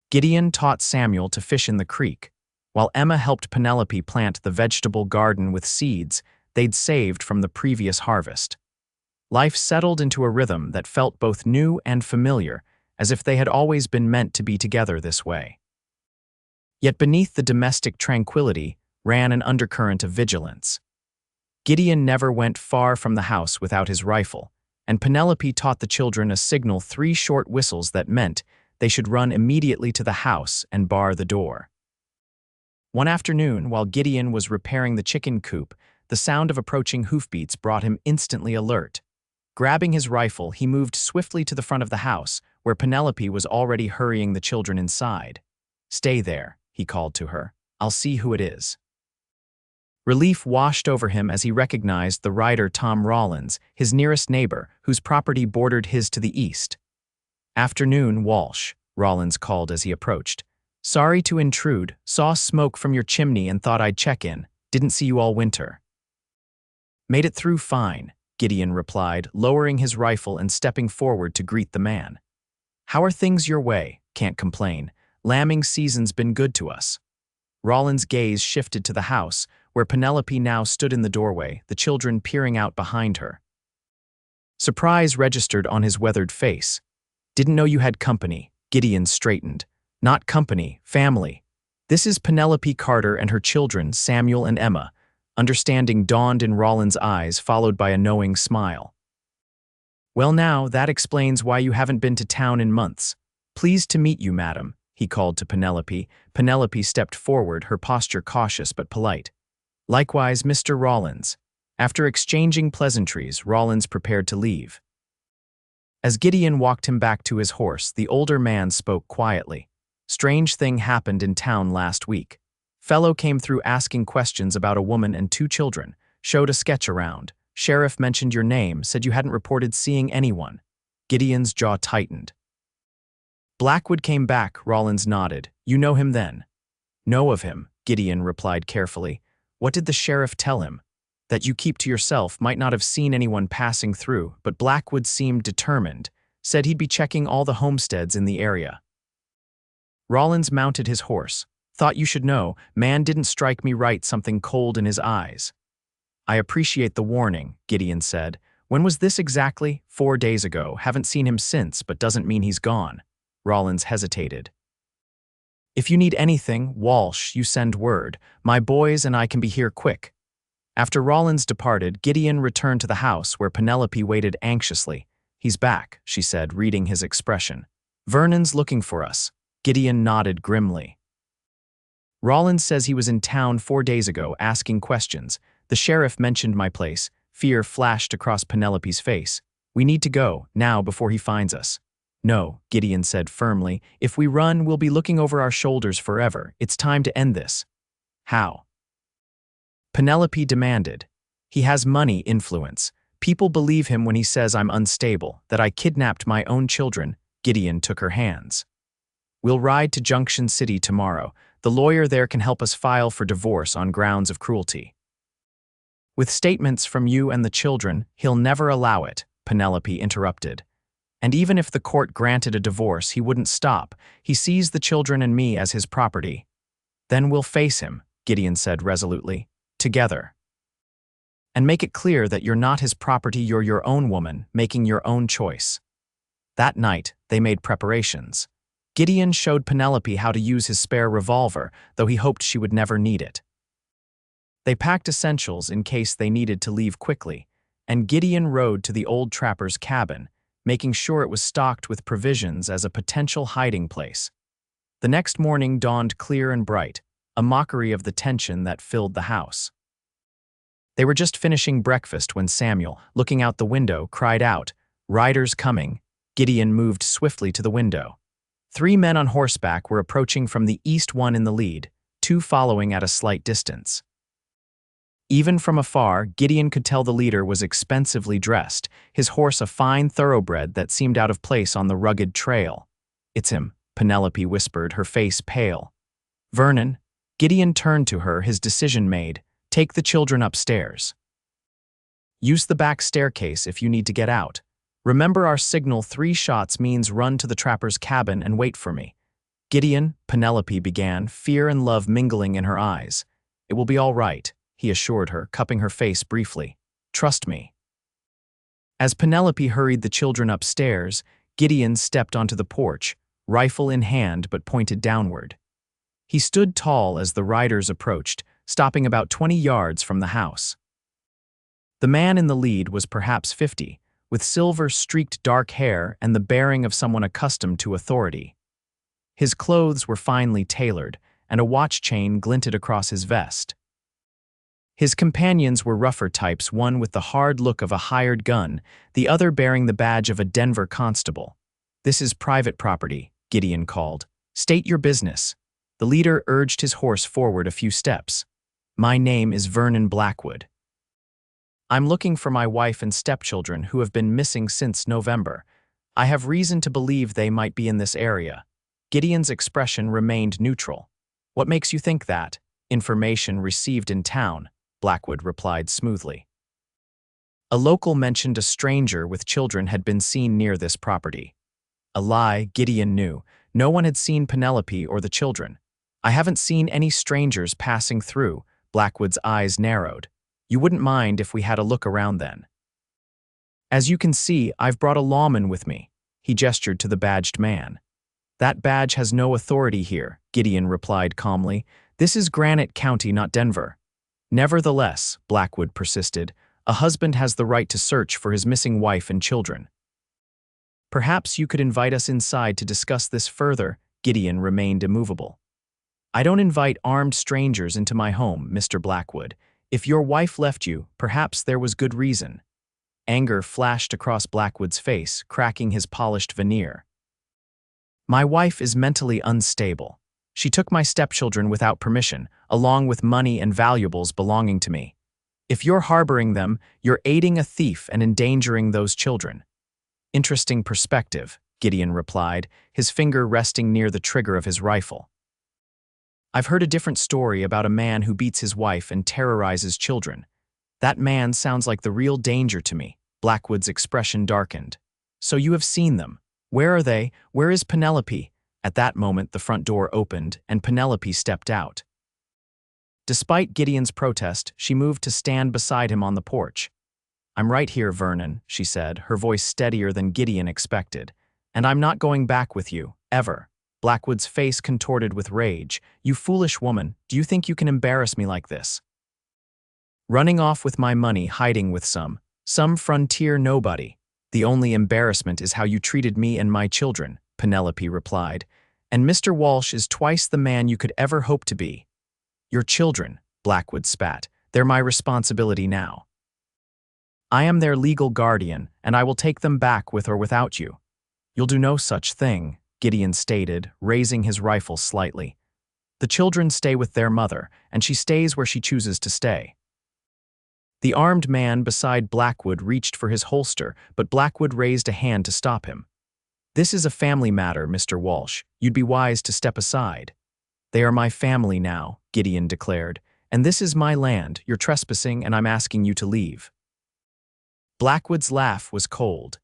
Gideon taught Samuel to fish in the creek, while Emma helped Penelope plant the vegetable garden with seeds they'd saved from the previous harvest. Life settled into a rhythm that felt both new and familiar, as if they had always been meant to be together this way. Yet beneath the domestic tranquility ran an undercurrent of vigilance. Gideon never went far from the house without his rifle, and Penelope taught the children a signal 3 short whistles that meant they should run immediately to the house and bar the door. One afternoon, while Gideon was repairing the chicken coop, the sound of approaching hoofbeats brought him instantly alert. Grabbing his rifle, he moved swiftly to the front of the house, where Penelope was already hurrying the children inside. Stay there, he called to her. I'll see who it is. Relief washed over him as he recognized the rider Tom Rollins, his nearest neighbor, whose property bordered his to the east. Afternoon, Walsh, Rollins called as he approached. Sorry to intrude, saw smoke from your chimney and thought I'd check in. Didn't see you all winter. Made it through fine, Gideon replied, lowering his rifle and stepping forward to greet the man. How are things your way? Can't complain. Lambing season's been good to us. Rollins' gaze shifted to the house, where Penelope now stood in the doorway, the children peering out behind her. Surprise registered on his weathered face. Didn't know you had company, Gideon straightened. Not company, family. This is Penelope Carter and her children, Samuel and Emma. Understanding dawned in Rollins' eyes, followed by a knowing smile. Well now, that explains why you haven't been to town in months. Pleased to meet you, madam, he called to Penelope. Penelope stepped forward, her posture cautious but polite. Likewise, Mr. Rollins. After exchanging pleasantries, Rollins prepared to leave. As Gideon walked him back to his horse, the older man spoke quietly. Strange thing happened in town last week. Fellow came through asking questions about a woman and 2 children, showed a sketch around. Sheriff mentioned your name, said you hadn't reported seeing anyone. Gideon's jaw tightened. Blackwood came back, Rollins nodded. You know him then? Know of him, Gideon replied carefully. What did the sheriff tell him? That you keep to yourself, might not have seen anyone passing through, but Blackwood seemed determined, said he'd be checking all the homesteads in the area. Rollins mounted his horse. Thought you should know, man didn't strike me right, something cold in his eyes. I appreciate the warning, Gideon said. When was this exactly? 4 days ago. Haven't seen him since, but doesn't mean he's gone. Rollins hesitated. If you need anything, Walsh, you send word. My boys and I can be here quick. After Rollins departed, Gideon returned to the house where Penelope waited anxiously. "He's back," she said, reading his expression. "Vernon's looking for us." Gideon nodded grimly. "Rollins says he was in town 4 days ago, asking questions. The sheriff mentioned my place." Fear flashed across Penelope's face. "We need to go, now, before he finds us." "No," Gideon said firmly. "If we run, we'll be looking over our shoulders forever. It's time to end this." "How?" Penelope demanded. "He has money, influence. People believe him when he says I'm unstable, that I kidnapped my own children." Gideon took her hands. "We'll ride to Junction City tomorrow. The lawyer there can help us file for divorce on grounds of cruelty." "With statements from you and the children, he'll never allow it," Penelope interrupted. "And even if the court granted a divorce, he wouldn't stop. He sees the children and me as his property." "Then we'll face him," Gideon said resolutely. "Together. And make it clear that you're not his property, you're your own woman, making your own choice." That night, they made preparations. Gideon showed Penelope how to use his spare revolver, though he hoped she would never need it. They packed essentials in case they needed to leave quickly, and Gideon rode to the old trapper's cabin, making sure it was stocked with provisions as a potential hiding place. The next morning dawned clear and bright, a mockery of the tension that filled the house. They were just finishing breakfast when Samuel, looking out the window, cried out, "Riders coming." Gideon moved swiftly to the window. 3 men on horseback were approaching from the east, one in the lead, 2 following at a slight distance. Even from afar, Gideon could tell the leader was expensively dressed, his horse a fine thoroughbred that seemed out of place on the rugged trail. "It's him," Penelope whispered, her face pale. "Vernon." Gideon turned to her, his decision made. "Take the children upstairs. Use the back staircase if you need to get out. Remember our signal, 3 shots means run to the trapper's cabin and wait for me." "Gideon," Penelope began, fear and love mingling in her eyes. "It will be all right," he assured her, cupping her face briefly. "Trust me." As Penelope hurried the children upstairs, Gideon stepped onto the porch, rifle in hand but pointed downward. He stood tall as the riders approached, stopping about 20 yards from the house. The man in the lead was perhaps 50, with silver-streaked dark hair and the bearing of someone accustomed to authority. His clothes were finely tailored, and a watch chain glinted across his vest. His companions were rougher types, one with the hard look of a hired gun, the other bearing the badge of a Denver constable. "This is private property," Gideon called. "State your business." The leader urged his horse forward a few steps. "My name is Vernon Blackwood. I'm looking for my wife and stepchildren who have been missing since November. I have reason to believe they might be in this area." Gideon's expression remained neutral. "What makes you think that?" "Information received in town," Blackwood replied smoothly. "A local mentioned a stranger with children had been seen near this property." A lie, Gideon knew. No one had seen Penelope or the children. "I haven't seen any strangers passing through," Blackwood's eyes narrowed. "You wouldn't mind if we had a look around then?" "As you can see, I've brought a lawman with me." He gestured to the badged man. "That badge has no authority here," Gideon replied calmly. "This is Granite County, not Denver." "Nevertheless," Blackwood persisted, "a husband has the right to search for his missing wife and children." "Perhaps you could invite us inside to discuss this further." Gideon remained immovable. "I don't invite armed strangers into my home, Mr. Blackwood. If your wife left you, perhaps there was good reason." Anger flashed across Blackwood's face, cracking his polished veneer. "My wife is mentally unstable. She took my stepchildren without permission, along with money and valuables belonging to me. If you're harboring them, you're aiding a thief and endangering those children." "Interesting perspective," Gideon replied, his finger resting near the trigger of his rifle. "I've heard a different story about a man who beats his wife and terrorizes children. That man sounds like the real danger to me." Blackwood's expression darkened. "So you have seen them. Where are they? Where is Penelope?" At that moment, the front door opened, and Penelope stepped out. Despite Gideon's protest, she moved to stand beside him on the porch. "I'm right here, Vernon," she said, her voice steadier than Gideon expected. "And I'm not going back with you, ever." Blackwood's face contorted with rage. "You foolish woman, do you think you can embarrass me like this?" Running off with my money, hiding with some frontier nobody. The only embarrassment is how you treated me and my children, Penelope replied. And Mr. Walsh is twice the man you could ever hope to be. Your children, Blackwood spat. They're my responsibility now. I am their legal guardian, and I will take them back with or without you. You'll do no such thing, Gideon stated, raising his rifle slightly. The children stay with their mother, and she stays where she chooses to stay. The armed man beside Blackwood reached for his holster, but Blackwood raised a hand to stop him. This is a family matter, Mr. Walsh. You'd be wise to step aside. They are my family now, Gideon declared, and this is my land. You're trespassing, and I'm asking you to leave. Blackwood's laugh was cold.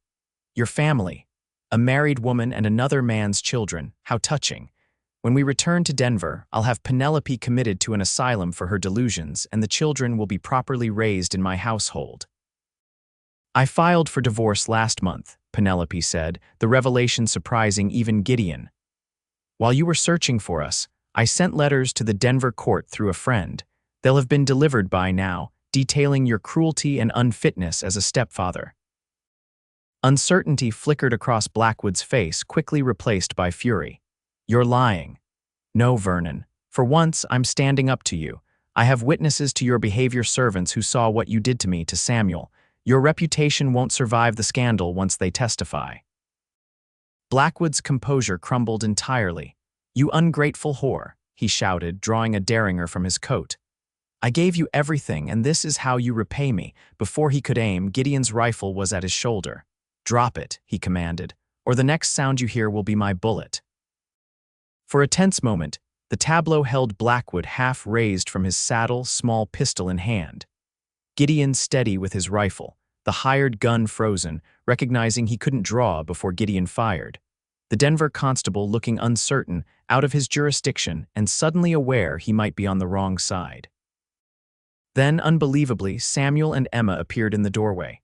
Your family, a married woman and another man's children, how touching. When we return to Denver, I'll have Penelope committed to an asylum for her delusions, and the children will be properly raised in my household. I filed for divorce last month, Penelope said, the revelation surprising even Gideon. While you were searching for us, I sent letters to the Denver court through a friend. They'll have been delivered by now, detailing your cruelty and unfitness as a stepfather. Uncertainty flickered across Blackwood's face, quickly replaced by fury. You're lying. No, Vernon. For once, I'm standing up to you. I have witnesses to your behavior, servants who saw what you did to me, to Samuel. Your reputation won't survive the scandal once they testify. Blackwood's composure crumbled entirely. You ungrateful whore, he shouted, drawing a derringer from his coat. I gave you everything, and this is how you repay me. Before he could aim, Gideon's rifle was at his shoulder. Drop it, he commanded, or the next sound you hear will be my bullet. For a tense moment, the tableau held Blackwood half raised from his saddle, small pistol in hand. Gideon steady with his rifle, the hired gun frozen, recognizing he couldn't draw before Gideon fired. The Denver constable looking uncertain, out of his jurisdiction, and suddenly aware he might be on the wrong side. Then, unbelievably, Samuel and Emma appeared in the doorway.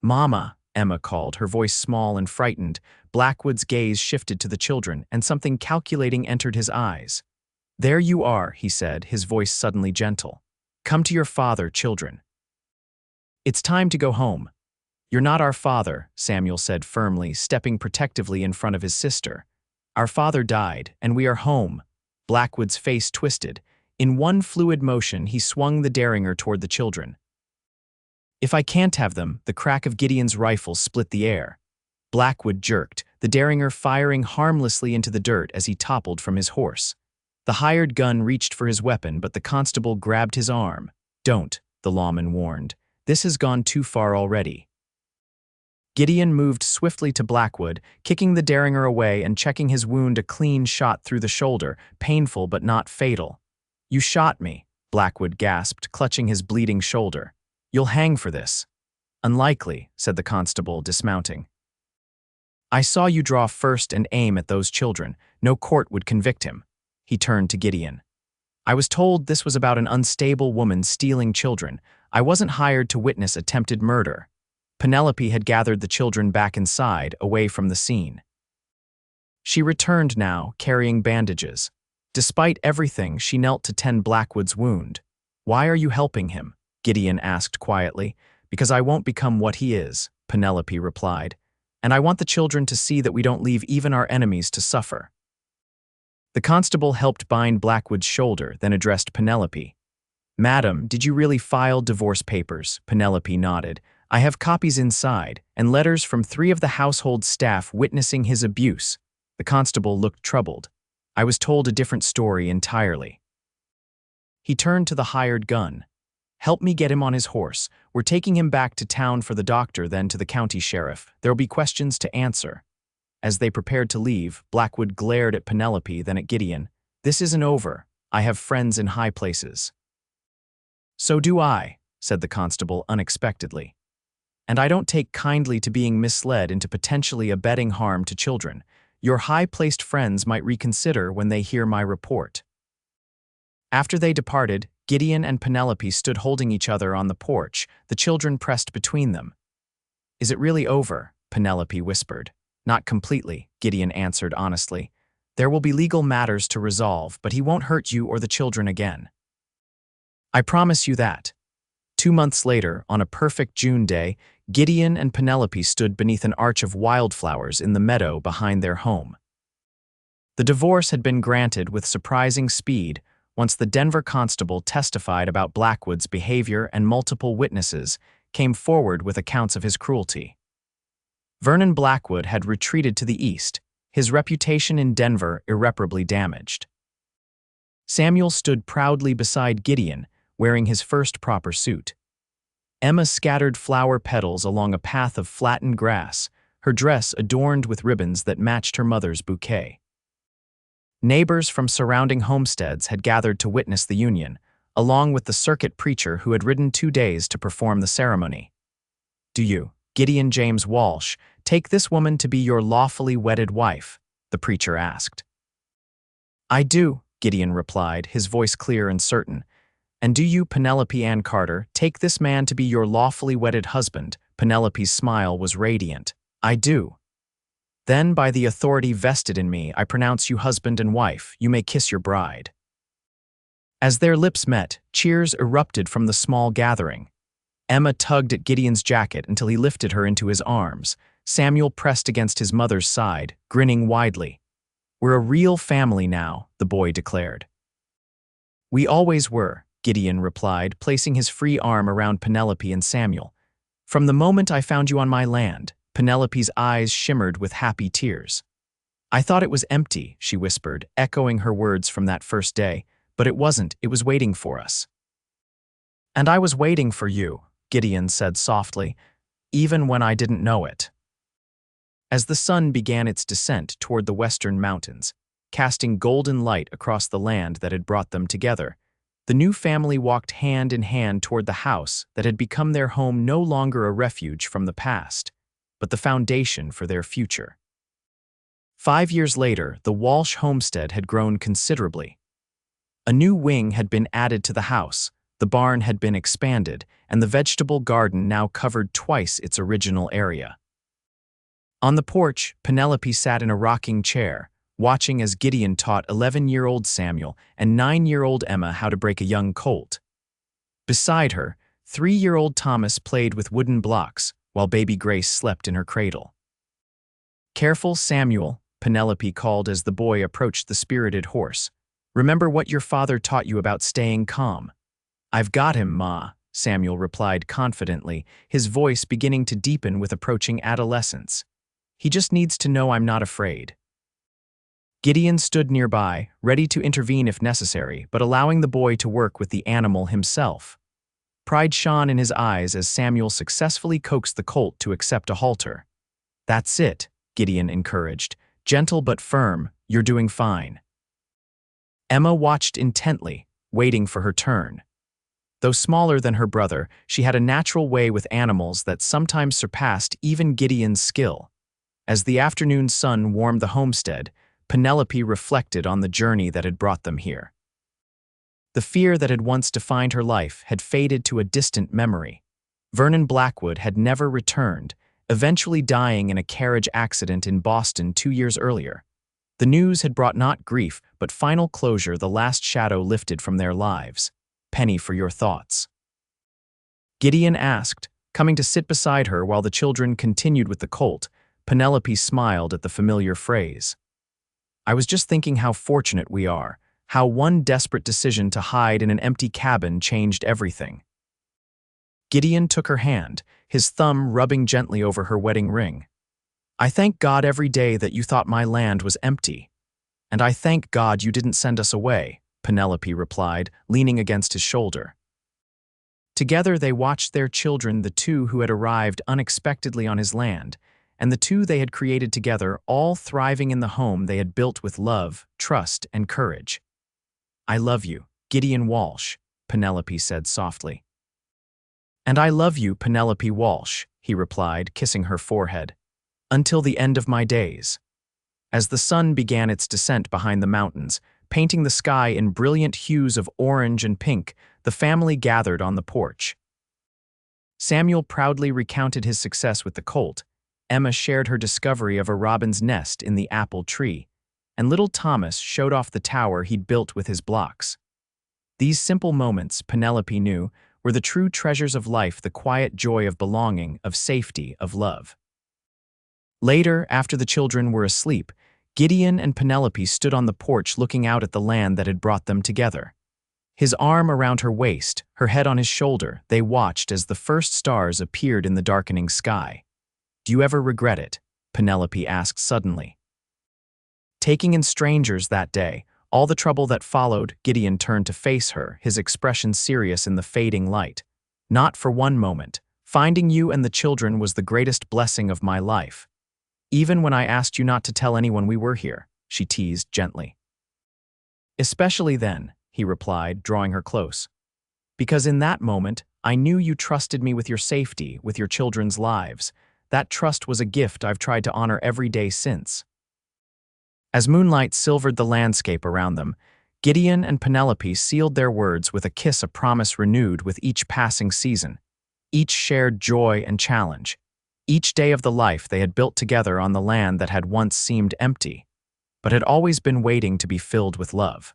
Mama, Emma called, her voice small and frightened. Blackwood's gaze shifted to the children, and something calculating entered his eyes. There you are, he said, his voice suddenly gentle. Come to your father, children. It's time to go home. You're not our father, Samuel said firmly, stepping protectively in front of his sister. Our father died, and we are home. Blackwood's face twisted. In one fluid motion, he swung the derringer toward the children. If I can't have them, the crack of Gideon's rifle split the air. Blackwood jerked, the derringer firing harmlessly into the dirt as he toppled from his horse. The hired gun reached for his weapon, but the constable grabbed his arm. Don't, the lawman warned. This has gone too far already. Gideon moved swiftly to Blackwood, kicking the derringer away and checking his wound, a clean shot through the shoulder, painful but not fatal. You shot me, Blackwood gasped, clutching his bleeding shoulder. You'll hang for this. Unlikely, said the constable, dismounting. I saw you draw first and aim at those children. No court would convict him. He turned to Gideon. I was told this was about an unstable woman stealing children. I wasn't hired to witness attempted murder. Penelope had gathered the children back inside, away from the scene. She returned now, carrying bandages. Despite everything, she knelt to tend Blackwood's wound. Why are you helping him? Gideon asked quietly. Because I won't become what he is, Penelope replied. And I want the children to see that we don't leave even our enemies to suffer. The constable helped bind Blackwood's shoulder, then addressed Penelope. Madam, did you really file divorce papers? Penelope nodded. I have copies inside, and letters from 3 of the household staff witnessing his abuse. The constable looked troubled. I was told a different story entirely. He turned to the hired gun. Help me get him on his horse. We're taking him back to town for the doctor, then to the county sheriff. There'll be questions to answer. As they prepared to leave, Blackwood glared at Penelope, then at Gideon. This isn't over. I have friends in high places. So do I, said the constable unexpectedly. And I don't take kindly to being misled into potentially abetting harm to children. Your high-placed friends might reconsider when they hear my report. After they departed, Gideon and Penelope stood holding each other on the porch, the children pressed between them. Is it really over? Penelope whispered. Not completely, Gideon answered honestly. There will be legal matters to resolve, but he won't hurt you or the children again. I promise you that. 2 months later, on a perfect June day, Gideon and Penelope stood beneath an arch of wildflowers in the meadow behind their home. The divorce had been granted with surprising speed once the Denver constable testified about Blackwood's behavior and multiple witnesses came forward with accounts of his cruelty. Vernon Blackwood had retreated to the east, his reputation in Denver irreparably damaged. Samuel stood proudly beside Gideon, wearing his first proper suit. Emma scattered flower petals along a path of flattened grass, her dress adorned with ribbons that matched her mother's bouquet. Neighbors from surrounding homesteads had gathered to witness the union, along with the circuit preacher who had ridden 2 days to perform the ceremony. "Do you, Gideon James Walsh, take this woman to be your lawfully wedded wife?" the preacher asked. "I do," Gideon replied, his voice clear and certain. "And do you, Penelope Ann Carter, take this man to be your lawfully wedded husband?" Penelope's smile was radiant. "I do." "Then, by the authority vested in me, I pronounce you husband and wife. You may kiss your bride." As their lips met, cheers erupted from the small gathering. Emma tugged at Gideon's jacket until he lifted her into his arms. Samuel pressed against his mother's side, grinning widely. "We're a real family now," the boy declared. "We always were," Gideon replied, placing his free arm around Penelope and Samuel. "From the moment I found you on my land." Penelope's eyes shimmered with happy tears. "I thought it was empty," she whispered, echoing her words from that first day. "But it wasn't, it was waiting for us." "And I was waiting for you," Gideon said softly, "even when I didn't know it." As the sun began its descent toward the western mountains, casting golden light across the land that had brought them together, the new family walked hand in hand toward the house that had become their home, no longer a refuge from the past, but the foundation for their future. 5 years later, the Walsh homestead had grown considerably. A new wing had been added to the house, the barn had been expanded, and the vegetable garden now covered twice its original area. On the porch, Penelope sat in a rocking chair, watching as Gideon taught 11-year-old Samuel and 9-year-old Emma how to break a young colt. Beside her, 3-year-old Thomas played with wooden blocks, while baby Grace slept in her cradle. "Careful, Samuel," Penelope called as the boy approached the spirited horse. "Remember what your father taught you about staying calm." "I've got him, Ma," Samuel replied confidently, his voice beginning to deepen with approaching adolescence. "He just needs to know I'm not afraid." Gideon stood nearby, ready to intervene if necessary, but allowing the boy to work with the animal himself. Pride shone in his eyes as Samuel successfully coaxed the colt to accept a halter. "That's it," Gideon encouraged. "Gentle but firm, you're doing fine." Emma watched intently, waiting for her turn. Though smaller than her brother, she had a natural way with animals that sometimes surpassed even Gideon's skill. As the afternoon sun warmed the homestead, Penelope reflected on the journey that had brought them here. The fear that had once defined her life had faded to a distant memory. Vernon Blackwood had never returned, eventually dying in a carriage accident in Boston 2 years earlier. The news had brought not grief, but final closure, the last shadow lifted from their lives. "Penny, for your thoughts?" Gideon asked, coming to sit beside her while the children continued with the colt. Penelope smiled at the familiar phrase. "I was just thinking how fortunate we are, how one desperate decision to hide in an empty cabin changed everything." Gideon took her hand, his thumb rubbing gently over her wedding ring. "I thank God every day that you thought my land was empty. And I thank God you didn't send us away," Penelope replied, leaning against his shoulder. Together they watched their children, the two who had arrived unexpectedly on his land, and the two they had created together, all thriving in the home they had built with love, trust, and courage. "I love you, Gideon Walsh," Penelope said softly. "And I love you, Penelope Walsh," he replied, kissing her forehead. "Until the end of my days." As the sun began its descent behind the mountains, painting the sky in brilliant hues of orange and pink, the family gathered on the porch. Samuel proudly recounted his success with the colt, Emma shared her discovery of a robin's nest in the apple tree, and little Thomas showed off the tower he'd built with his blocks. These simple moments, Penelope knew, were the true treasures of life, the quiet joy of belonging, of safety, of love. Later, after the children were asleep, Gideon and Penelope stood on the porch looking out at the land that had brought them together. His arm around her waist, her head on his shoulder, they watched as the first stars appeared in the darkening sky. "Do you ever regret it?" Penelope asked suddenly. Taking in strangers that day, all the trouble that followed, Gideon turned to face her, his expression serious in the fading light. "Not for one moment. Finding you and the children was the greatest blessing of my life. Even when I asked you not to tell anyone we were here," she teased gently. "Especially then," he replied, drawing her close. "Because in that moment, I knew you trusted me with your safety, with your children's lives. That trust was a gift I've tried to honor every day since." As moonlight silvered the landscape around them, Gideon and Penelope sealed their words with a kiss, a promise renewed with each passing season. Each shared joy and challenge. Each day of the life they had built together on the land that had once seemed empty, but had always been waiting to be filled with love.